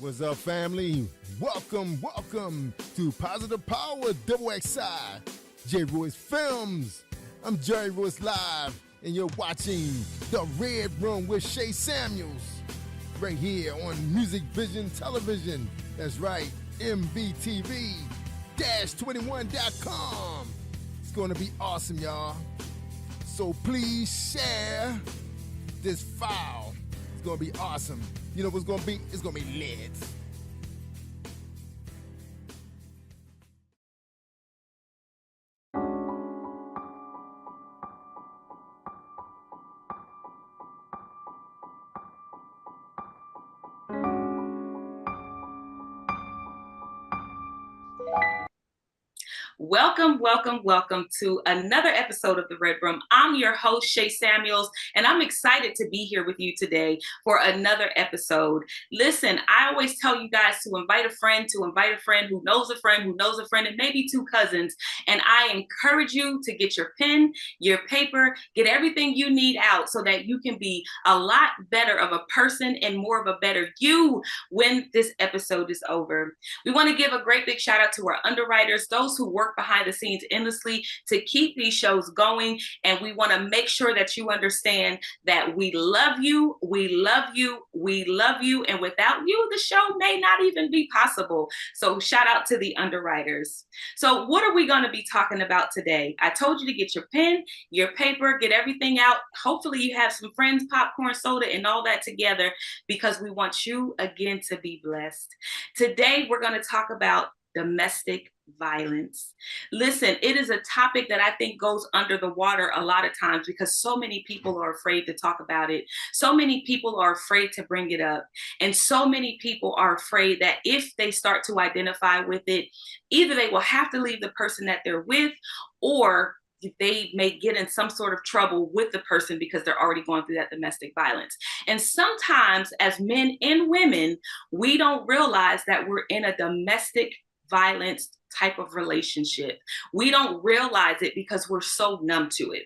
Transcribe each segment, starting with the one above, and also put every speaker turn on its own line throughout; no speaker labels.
What's up, family? Welcome to Positive Power XXI, J. Royce Films. I'm Jerry Royce Live, and you're watching The Red Room with Shay Samuels, right here on Music Vision Television. That's right, MVTV-21.com. It's going to be awesome, y'all. So please share this file. It's going to be awesome. You know what's going to be? It's going to be lit.
Welcome to another episode of The Red Room. I'm your host, Shay Samuels, and I'm excited to be here with you today for another episode. Listen, I always tell you guys to invite a friend who knows a friend who knows a friend, and maybe two cousins. And I encourage you to get your pen, your paper, get everything you need out so that you can be a lot better of a person and more of a better you when this episode is over. We want to give a great big shout out to our underwriters, those who work behind the scenes endlessly to keep these shows going. And we want to make sure that you understand that we love you. And without you, the show may not even be possible. So shout out to the underwriters. So what are we going to be talking about today? I told you to get your pen, your paper, get everything out. Hopefully you have some friends, popcorn, soda, and all that together, because we want you again to be blessed. Today, we're going to talk about domestic violence. Listen, it is a topic that I think goes under the water a lot of times because so many people are afraid to talk about it. So many people are afraid to bring it up. And so many people are afraid that if they start to identify with it, either they will have to leave the person that they're with, or they may get in some sort of trouble with the person because they're already going through that domestic violence. And sometimes as men and women, we don't realize that we're in a domestic violence type of relationship. We don't realize it because we're so numb to it.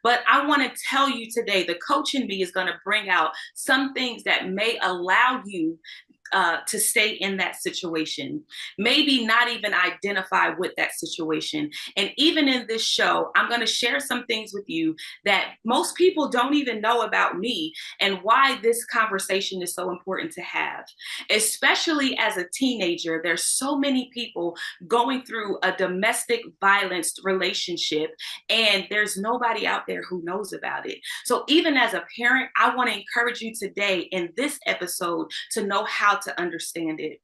But I want to tell you today, the coach in me is going to bring out some things that may allow you to stay in that situation, maybe not even identify with that situation. And even in this show, I'm going to share some things with you that most people don't even know about me and why this conversation is so important to have. Especially as a teenager, there's so many people going through a domestic violence relationship, and there's nobody out there who knows about it. So even as a parent, I want to encourage you today in this episode to know how to understand it.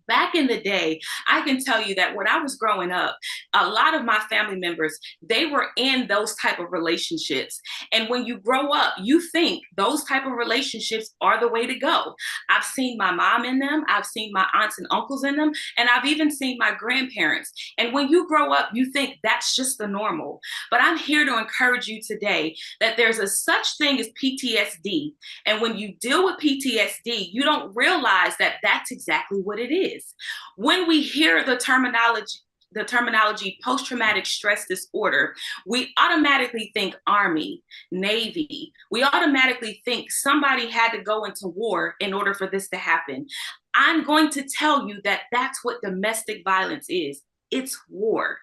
Back in the day, I can tell you that when I was growing up, a lot of my family members, they were in those type of relationships. And when you grow up, you think those type of relationships are the way to go. I've seen my mom in them. I've seen my aunts and uncles in them. And I've even seen my grandparents. And when you grow up, you think that's just the normal. But I'm here to encourage you today that there's a such thing as PTSD. And when you deal with PTSD, you don't realize that that's exactly what it is. When we hear the terminology post-traumatic stress disorder, we automatically think Army, Navy. We automatically think somebody had to go into war in order for this to happen. I'm going to tell you that that's what domestic violence is. It's war.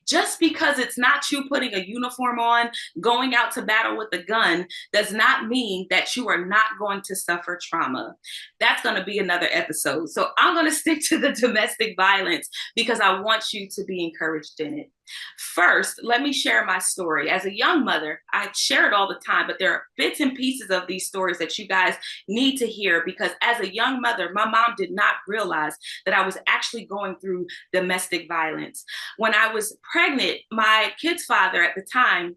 Just because it's not you putting a uniform on, going out to battle with a gun, does not mean that you are not going to suffer trauma. That's going to be another episode. So I'm going to stick to the domestic violence because I want you to be encouraged in it. First, let me share my story. As a young mother, I share it all the time, but there are bits and pieces of these stories that you guys need to hear because as a young mother, my mom did not realize that I was actually going through domestic violence. When I was pregnant, my kid's father at the time,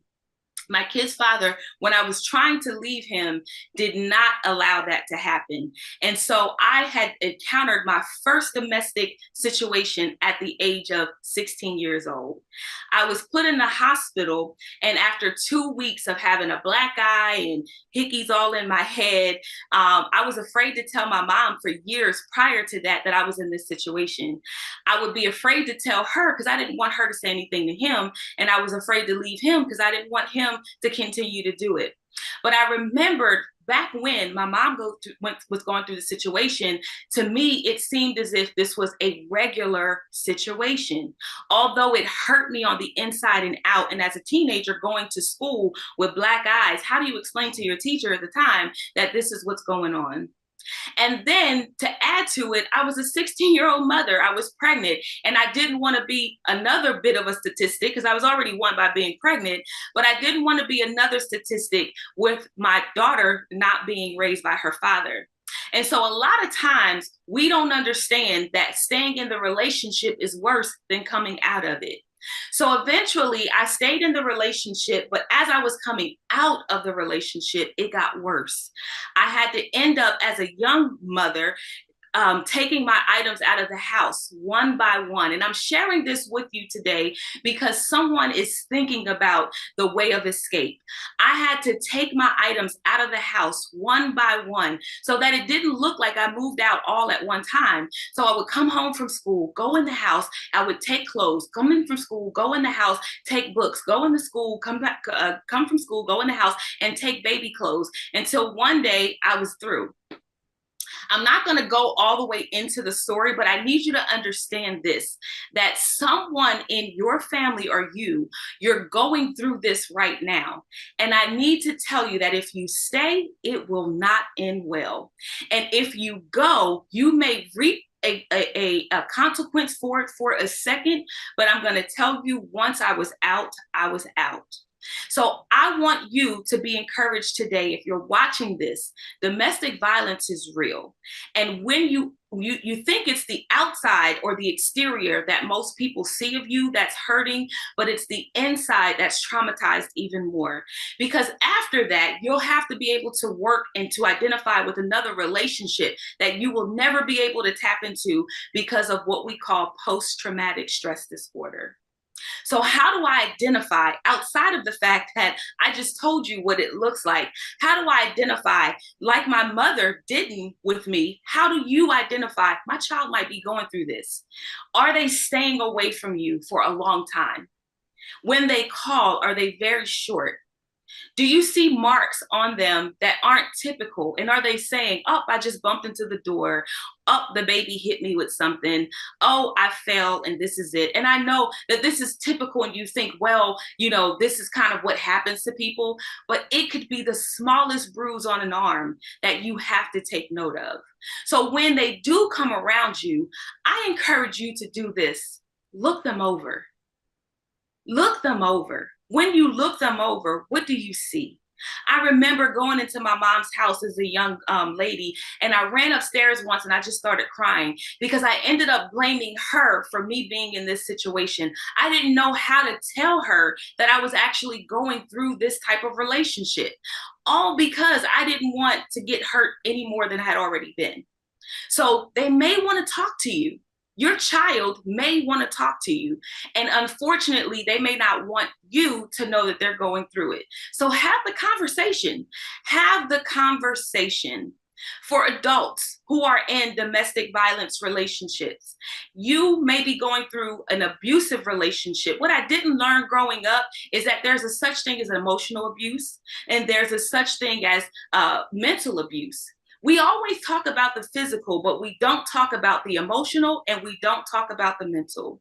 when I was trying to leave him, did not allow that to happen. And so I had encountered my first domestic situation at the age of 16 years old. I was put in the hospital, and after 2 weeks of having a black eye and hickeys all in my head, I was afraid to tell my mom for years prior to that I was in this situation. I would be afraid to tell her because I didn't want her to say anything to him, and I was afraid to leave him because I didn't want him to continue to do it. But I remembered back when my mom was going through the situation, to me, it seemed as if this was a regular situation. Although it hurt me on the inside and out. And as a teenager going to school with black eyes, how do you explain to your teacher at the time that this is what's going on? And then to add to it, I was a 16-year-old mother. I was pregnant, and I didn't want to be another bit of a statistic because I was already one by being pregnant, but I didn't want to be another statistic with my daughter not being raised by her father. And so a lot of times we don't understand that staying in the relationship is worse than coming out of it. So eventually I stayed in the relationship, but as I was coming out of the relationship, it got worse. I had to end up as a young mother taking my items out of the house one by one. And I'm sharing this with you today because someone is thinking about the way of escape. I had to take my items out of the house one by one so that it didn't look like I moved out all at one time. So I would come home from school, go in the house, I would take clothes, come in from school, go in the house, take books, go into school, come back, come from school, go in the house and take baby clothes until one day I was through. I'm not going to go all the way into the story, but I need you to understand this, that someone in your family or you're going through this right now. And I need to tell you that if you stay, it will not end well. And if you go, you may reap a consequence for it for a second, but I'm going to tell you, once I was out, I was out. So I want you to be encouraged today. If you're watching this, domestic violence is real. And when you think it's the outside or the exterior that most people see of you that's hurting, but it's the inside that's traumatized even more. Because after that, you'll have to be able to work and to identify with another relationship that you will never be able to tap into because of what we call post-traumatic stress disorder. So how do I identify, outside of the fact that I just told you what it looks like, how do I identify, like my mother didn't with me, how do you identify my child might be going through this? Are they staying away from you for a long time? When they call, are they very short? Do you see marks on them that aren't typical? And are they saying, oh, I just bumped into the door. Oh, the baby hit me with something. Oh, I fell and this is it. And I know that this is typical and you think, well, this is kind of what happens to people, but it could be the smallest bruise on an arm that you have to take note of. So when they do come around you, I encourage you to do this. Look them over. Look them over. When you look them over, what do you see? I remember going into my mom's house as a young lady, and I ran upstairs once and I just started crying because I ended up blaming her for me being in this situation. I didn't know how to tell her that I was actually going through this type of relationship, all because I didn't want to get hurt any more than I had already been. So they may want to talk to you. Your child may want to talk to you. And unfortunately, they may not want you to know that they're going through it. So have the conversation. Have the conversation. For adults who are in domestic violence relationships, you may be going through an abusive relationship. What I didn't learn growing up is that there's a such thing as emotional abuse, and there's a such thing as mental abuse. We always talk about the physical, but we don't talk about the emotional, and we don't talk about the mental.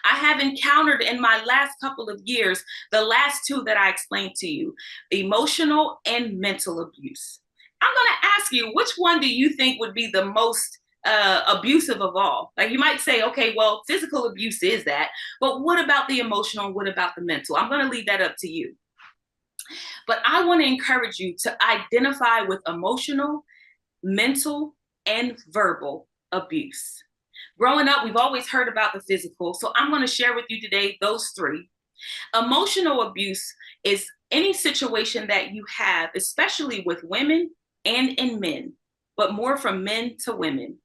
I have encountered in my last couple of years, the last two that I explained to you, emotional and mental abuse. I'm going to ask you, which one do you think would be the most abusive of all? Like, you might say, okay, well, physical abuse is that, but what about the emotional? What about the mental? I'm going to leave that up to you. But I want to encourage you to identify with emotional, mental, and verbal abuse. Growing up, we've always heard about the physical, so I'm going to share with you today those three. Emotional abuse is any situation that you have, especially with women and in men, but more from men to women.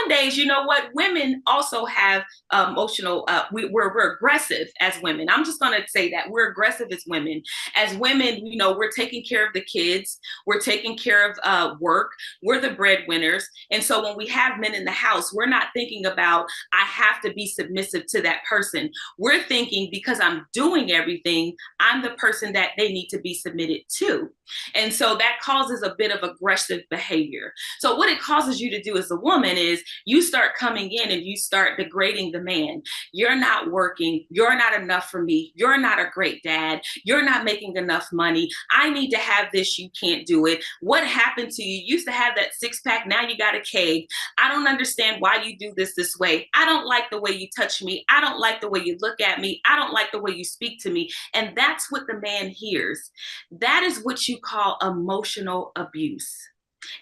Nowadays, you know what? Women also have emotional, we're aggressive as women. I'm just going to say that we're aggressive as women. As women, you know, we're taking care of the kids, we're taking care of work, we're the breadwinners. And so when we have men in the house, we're not thinking about, I have to be submissive to that person. We're thinking, because I'm doing everything, I'm the person that they need to be submitted to. And so that causes a bit of aggressive behavior. So what it causes you to do as a woman is you start coming in and you start degrading the man. You're not working. You're not enough for me. You're not a great dad. You're not making enough money. I need to have this. You can't do it. What happened to you? You used to have that six pack. Now you got a keg. I don't understand why you do this way. I don't like the way you touch me. I don't like the way you look at me. I don't like the way you speak to me. And that's what the man hears. That is what you call emotional abuse.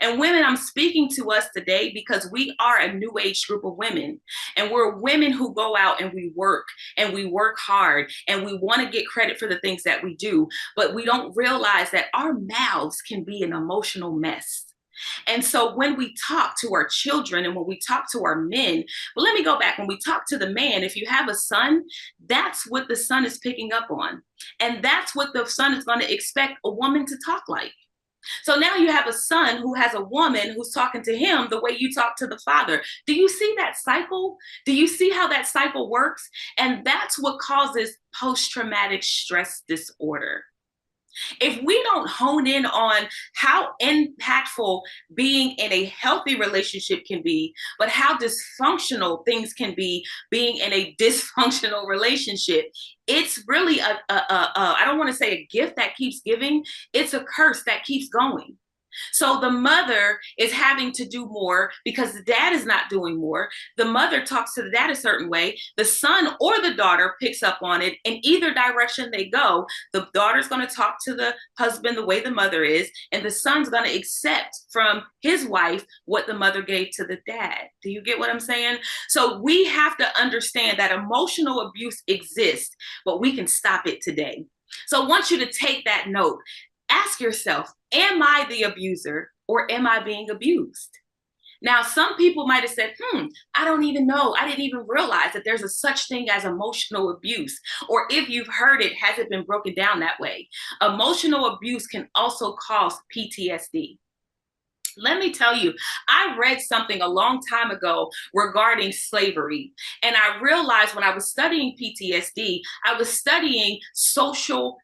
And women, I'm speaking to us today because we are a new age group of women. And we're women who go out and we work hard and we want to get credit for the things that we do. But we don't realize that our mouths can be an emotional mess. And so when we talk to our children and when we talk to our men, well, let me go back. When we talk to the man, if you have a son, that's what the son is picking up on. And that's what the son is going to expect a woman to talk like. So now you have a son who has a woman who's talking to him the way you talk to the father. Do you see that cycle? Do you see how that cycle works? And that's what causes post-traumatic stress disorder. If we don't hone in on how impactful being in a healthy relationship can be, but how dysfunctional things can be being in a dysfunctional relationship, it's really I don't want to say a gift that keeps giving, it's a curse that keeps going. So the mother is having to do more because the dad is not doing more. The mother talks to the dad a certain way. The son or the daughter picks up on it. In either direction they go, the daughter's going to talk to the husband the way the mother is, and the son's going to accept from his wife what the mother gave to the dad. Do you get what I'm saying? So we have to understand that emotional abuse exists, but we can stop it today. So I want you to take that note. Ask yourself, am I the abuser or am I being abused? Now, some people might have said, I don't even know. I didn't even realize that there's a such thing as emotional abuse. Or if you've heard it, has it been broken down that way? Emotional abuse can also cause PTSD. Let me tell you, I read something a long time ago regarding slavery. And I realized when I was studying PTSD, I was studying social.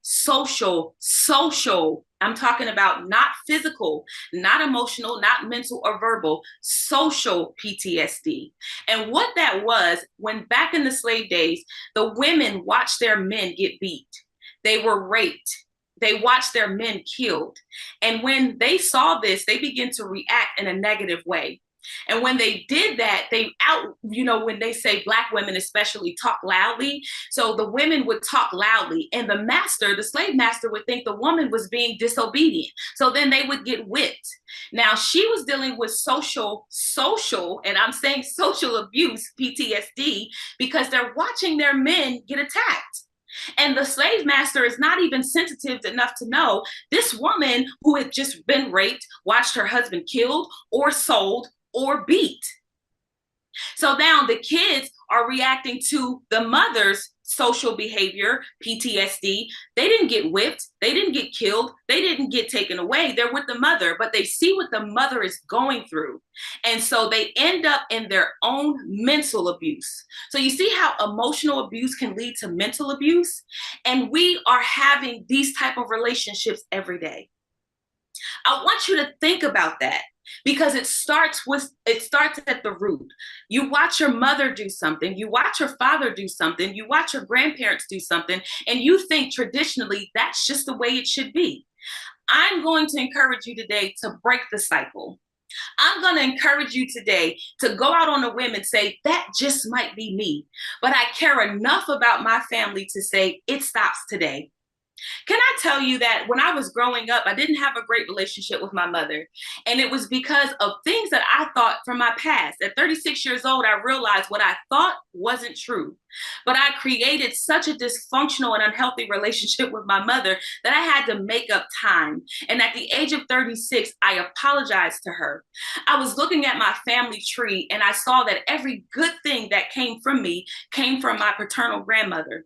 I'm talking about not physical, not emotional, not mental or verbal, social PTSD. And what that was, when back in the slave days, the women watched their men get beat. They were raped. They watched their men killed. And when they saw this, they began to react in a negative way. And when they did that, when they say Black women especially talk loudly, so the women would talk loudly and the slave master would think the woman was being disobedient. So then they would get whipped. Now she was dealing with social, and I'm saying social abuse, PTSD, because they're watching their men get attacked. And the slave master is not even sensitive enough to know this woman who had just been raped, watched her husband killed or sold or beat. So now the kids are reacting to the mother's social behavior, PTSD. They didn't get whipped. They didn't get killed. They didn't get taken away. They're with the mother, but they see what the mother is going through. And so they end up in their own mental abuse. So you see how emotional abuse can lead to mental abuse? And we are having these type of relationships every day. I want you to think about that, because it starts at the root. You watch your mother do something, you watch your father do something, you watch your grandparents do something, and you think traditionally that's just the way it should be. I'm going to encourage you today to break the cycle. I'm going to encourage you today to go out on a whim and say, that just might be me, but I care enough about my family to say it stops today. Can I tell you that when I was growing up, I didn't have a great relationship with my mother. And it was because of things that I thought from my past. At 36 years old, I realized what I thought wasn't true. But I created such a dysfunctional and unhealthy relationship with my mother that I had to make up time. And at the age of 36, I apologized to her. I was looking at my family tree and I saw that every good thing that came from me came from my paternal grandmother.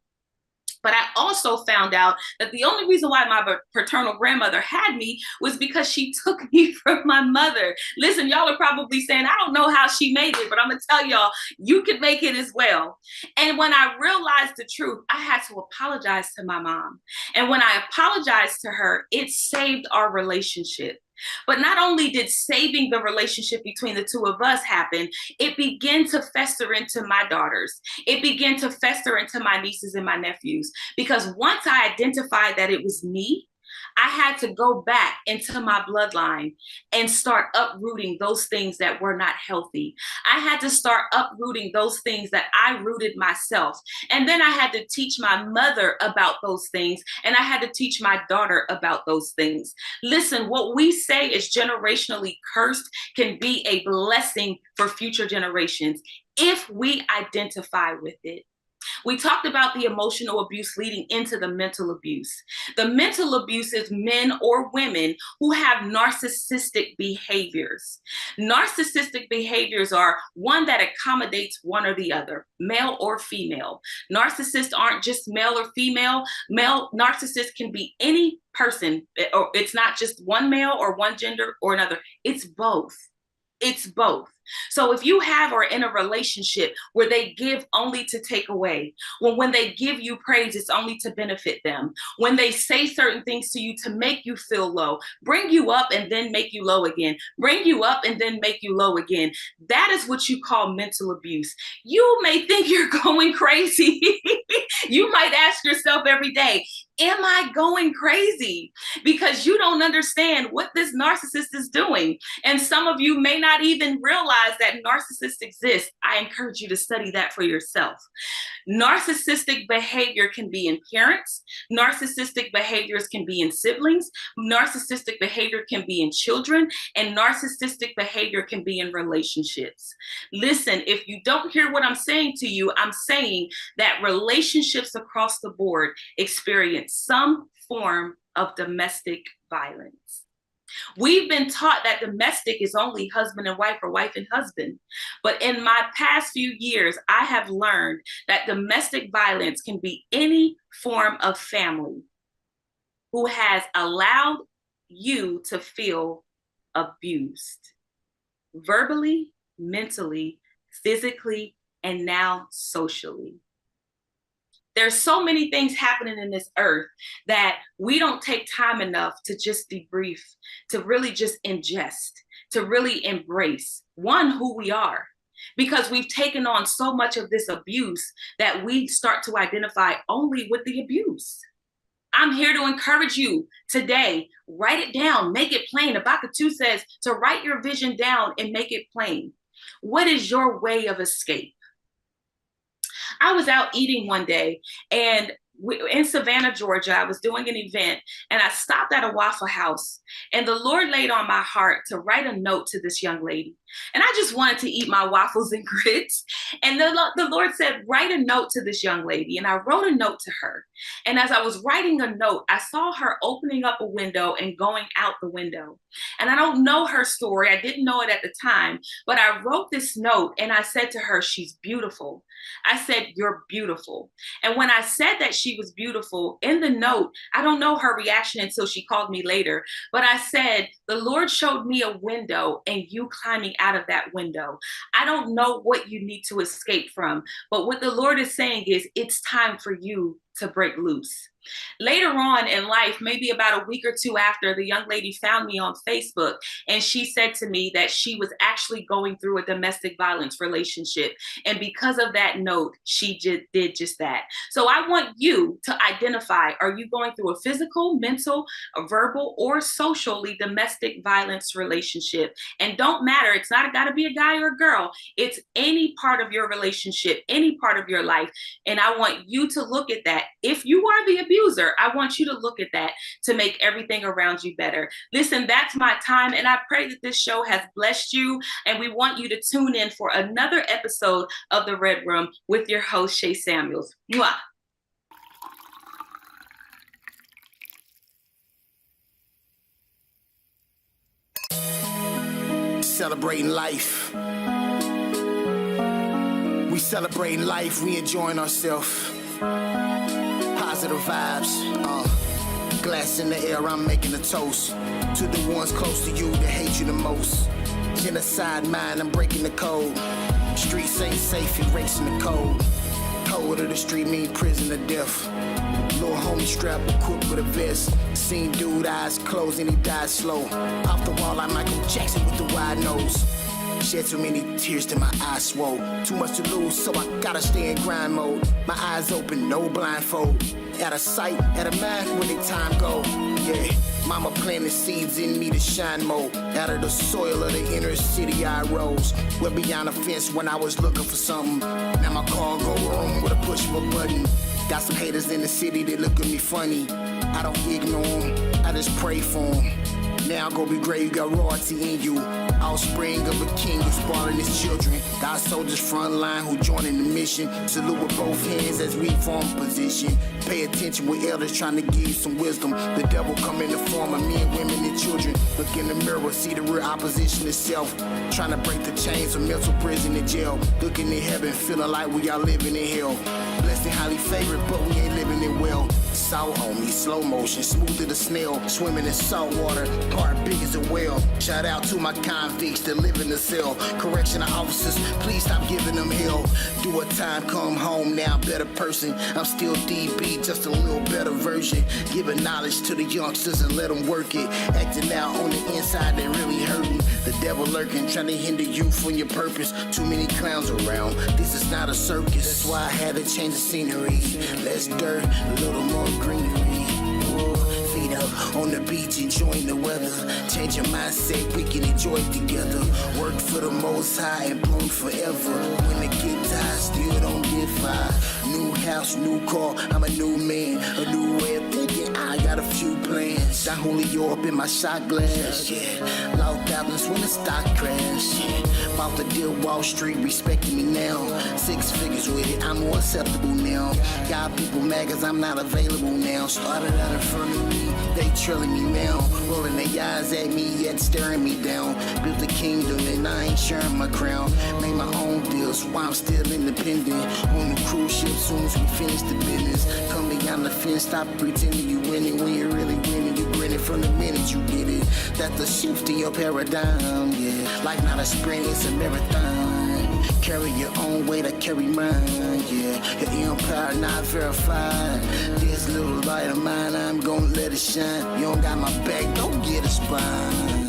But I also found out that the only reason why my paternal grandmother had me was because she took me from my mother. Listen, y'all are probably saying, I don't know how she made it, but I'm going to tell y'all, you can make it as well. And when I realized the truth, I had to apologize to my mom. And when I apologized to her, it saved our relationship. But not only did saving the relationship between the two of us happen, it began to fester into my daughters. It began to fester into my nieces and my nephews. Because once I identified that it was me, I had to go back into my bloodline and start uprooting those things that were not healthy. I had to start uprooting those things that I rooted myself. And then I had to teach my mother about those things. And I had to teach my daughter about those things. Listen, what we say is generationally cursed can be a blessing for future generations if we identify with it. We talked about the emotional abuse leading into the mental abuse. The mental abuse is men or women who have narcissistic behaviors. Narcissistic behaviors are one that accommodates one or the other, male or female. Narcissists aren't just male or female. Male narcissists can be any person, or it's not just one male or one gender or another. It's both. It's both. So if you have or in a relationship where they give only to take away, when they give you praise, it's only to benefit them. When they say certain things to you to make you feel low, bring you up and then make you low again, bring you up and then make you low again. That is what you call mental abuse. You may think you're going crazy. You might ask yourself every day, am I going crazy? Because you don't understand what this narcissist is doing. And some of you may not even realize that narcissists exist. I encourage you to study that for yourself. Narcissistic behavior can be in parents. Narcissistic behaviors can be in siblings. Narcissistic behavior can be in children. And narcissistic behavior can be in relationships. Listen, if you don't hear what I'm saying to you, I'm saying that relationships across the board experience some form of domestic violence. We've been taught that domestic is only husband and wife or wife and husband. But in my past few years, I have learned that domestic violence can be any form of family who has allowed you to feel abused, verbally, mentally, physically, and now socially. There's so many things happening in this earth that we don't take time enough to just debrief, to really just ingest, to really embrace, one, who we are. Because we've taken on so much of this abuse that we start to identify only with the abuse. I'm here to encourage you today. Write it down, make it plain. Habakkuk 2 says to write your vision down and make it plain. What is your way of escape? I was out eating one day and in Savannah, Georgia, I was doing an event and I stopped at a Waffle House and the Lord laid on my heart to write a note to this young lady. And I just wanted to eat my waffles and grits. And the Lord said, write a note to this young lady. And I wrote a note to her. And as I was writing a note, I saw her opening up a window and going out the window. And I don't know her story. I didn't know it at the time, but I wrote this note and I said to her, she's beautiful. I said, you're beautiful. And when I said that she was beautiful in the note, I don't know her reaction until she called me later, but I said, the Lord showed me a window and you climbing out of that window. I don't know what you need to escape from, but what the Lord is saying is it's time for you to break loose. Later on in life, maybe about a week or two after, the young lady found me on Facebook and she said to me that she was actually going through a domestic violence relationship. And because of that note, she did just that. So I want you to identify, are you going through a physical, mental, a verbal, or socially domestic violence relationship? And don't matter, it's not got to be a guy or a girl. It's any part of your relationship, any part of your life. And I want you to look at that that. If you are the abuser, I want you to look at that to make everything around you better. Listen, that's my time, and I pray that this show has blessed you, and we want you to tune in for another episode of The Red Room with your host, Shay Samuels. Mwah.
Celebrating life. We celebrating life, we enjoying ourselves. Positive vibes. Glass in the air, I'm making a toast to the ones close to you that hate you the most. Genocide mind, I'm breaking the code. Streets ain't safe, erasing the code. Code of the street mean prison or death. Little homie strapped, equipped with a vest. Seen dude eyes closed and he died slow. Off the wall like Michael Jackson with the wide nose. Shed too many tears till my eyes swole. Too much to lose, so I gotta stay in grind mode. My eyes open, no blindfold. Out of sight, out of mind, where the time go? Yeah, mama planted seeds in me to shine more. Out of the soil of the inner city I rose. Well beyond the fence when I was looking for something. Now my car go wrong with a push of a button. Got some haters in the city that look at me funny. I don't ignore them, I just pray for them. Now go be great, you got royalty in you. Offspring of a king who's spoiling his children. God's soldiers front line who joining the mission. Salute with both hands as we form position. Pay attention with elders trying to give you some wisdom. The devil come in the form of men, women, and children. Look in the mirror, see the real opposition itself. Trying to break the chains of mental prison and jail. Looking in heaven, feeling like we are living in hell. Blessed and highly favored, but we ain't living it well. Salt on me, slow motion, smooth as a snail. Swimming in salt water, heart big as a whale. Shout out to my convicts that live in the cell. Correctional officers, please stop giving them hell. Do a time, come home now, better person. I'm still DB, just a little better version. Giving knowledge to the youngsters and let them work it. Acting out on the inside, they really hurting. The devil lurking, trying to hinder you from your purpose. Too many clowns around, this is not a circus. That's why I had to change the scenery. Less dirt, a little more greenery. Whoa, feet up on the beach, enjoying the weather. Change your mindset, we can enjoy it together. Work for the most high and bloom forever. When the get tired, still don't get fired. New house, new car, I'm a new man. A new way of thinking, I got a few plans. Don Julio up in my shot glass, yeah. Loud goblins when the stock crash, yeah. About to deal Wall Street, respecting me now. 6 figures with it, I'm more acceptable now. Got people mad cause I'm not available now. Started out in front of me, they trailing me now. Rolling their eyes at me, yet staring me down. Built a kingdom and I ain't sharing my crown. Made my own deals while I'm still independent. On the cruise ship, soon as we finish the business. Come beyond the fence, stop pretending you winning when you're really winning. You grinning from the minute you get it. That's the shift in your paradigm, yeah. Life not a sprint, it's a marathon. Carry your own weight, I carry mine, yeah. Your empire not verified. This little light of mine, I'm gonna let it shine. You don't got my back, don't get a spine.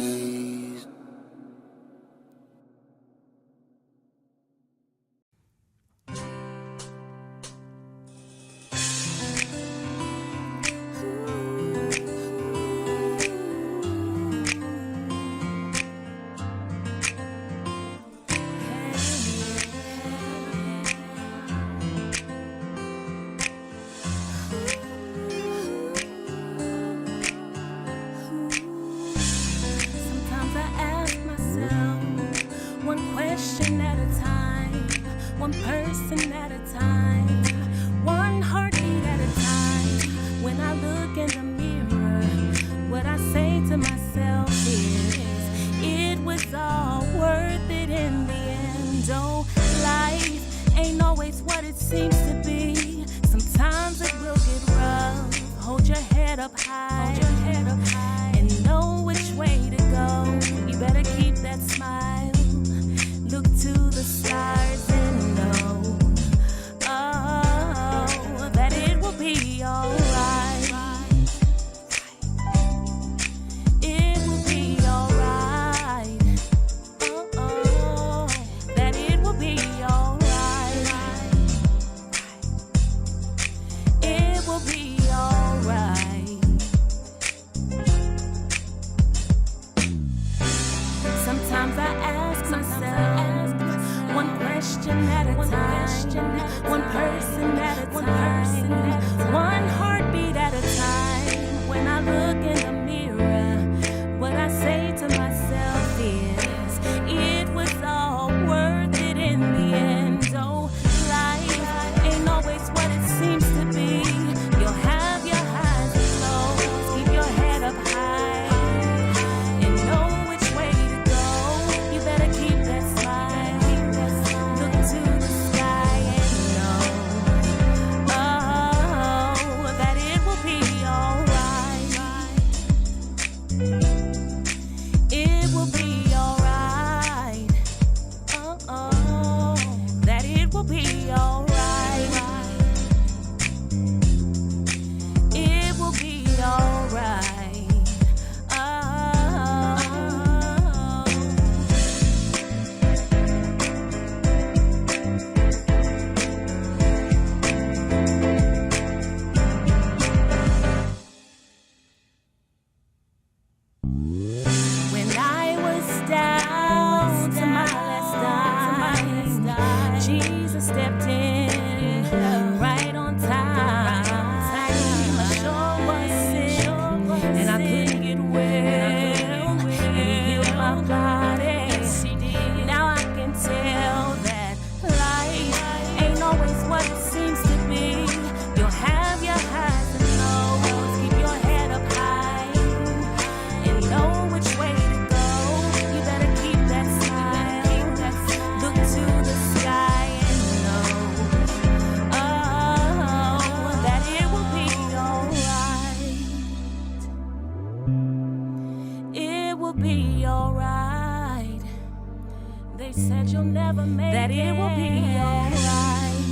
you'll never make that it will be alright.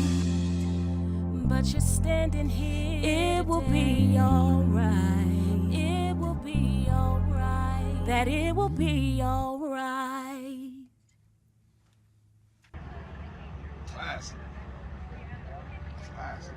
But you're standing here, it will be alright. It will be alright. That it will be alright.
Classic. Classic.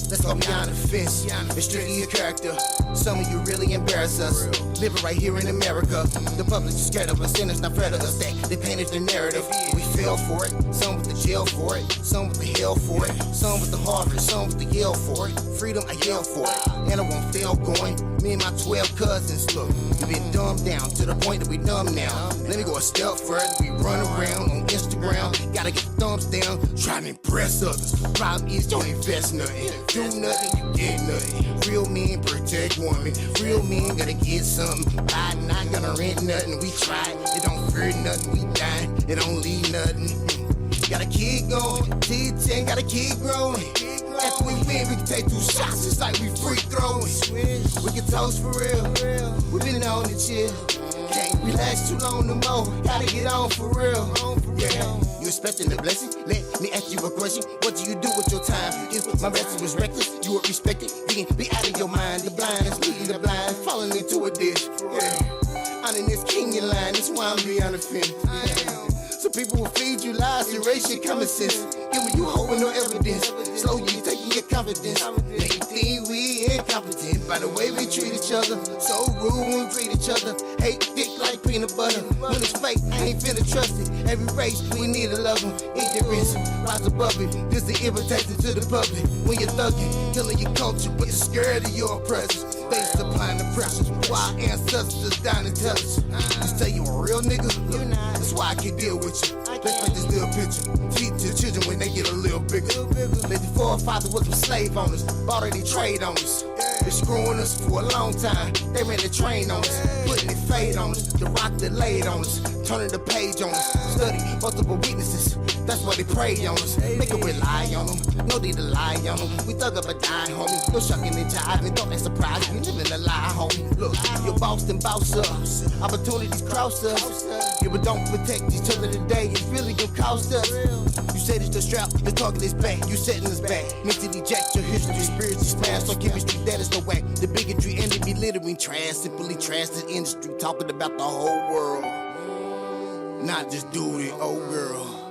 Let's go beyond the fence, it's strictly your character. Some of you really embarrass us. Living right here in America. The public is scared of us and it's not afraid of us. They painted the narrative. We fell for it. Some with the jail for it. Some with the hell for it. Some with the Harvard. Some with the Yale for it. Freedom, I yell for it. And I won't fail going. Me and my 12 cousins, look, we've been dumbed down to the point that we numb now. Let me go a step further. We run around on Instagram. Gotta get thumbs down. Try to impress others. Problem is, you don't invest nothing. Do nothing, you get nothing. Real men protect women. Real men gotta get something. I'm not gonna rent nothing. We tried, it don't fear nothing. We dying, it don't leave nothing. Gotta keep going. T10 gotta keep growing. After we win, we can take 2 shots. It's like we free throwing. We can toast for real. We been on the chill. Can't relax too long no more. Gotta get on for real. Yeah. You expecting a blessing? Let me ask you a question. What do you do with your time? If my message was reckless, you would respect it. Be out of your mind. The blind is leading the blind, falling into a ditch. Yeah. I'm in this king line. That's why I'm beyond the fence. So people will feed you lies, erase your common sense. Giving you hope with no evidence. Slowly taking your confidence. They think we incompetent by the way we treat each other. So rude when we treat each other. Hate thick like peanut butter. When it's fake, I ain't finna trust it. Every race, we need a love one. Ignorance, rise above it. This the invitation to the public. When you're thugging, killing your culture, but you're scared of your oppressors. They supplying the pressures. Why our ancestors dying to tell us. Just tell you a real nigga, look, that's why I can deal with you. Let's make this little picture. Teach your children when they get a little bigger. Let the forefathers was some slave owners, bought they trade on us. They screwing us for a long time. They ran the train on us, putting it fade on us. The rock that laid on us, turning the page on us. Study multiple weaknesses. That's why they prey on us. Make us rely on them. No need to lie on them. We thug up a die, homie. No shucking and jiving. Don't that surprise me. Living a lie, homie. Look, you're bossed and boss up. Opportunities cross us. Yeah, but don't protect each other today. It's really gonna cost us. You said it's the strap, the target is back. You setting us back. Mentally jacked your history, spiritually smashed. On chemistry, that is no whack. The bigotry and the belittling trash. Simply trash the industry. Talking about the whole world. Not just dude and old girl.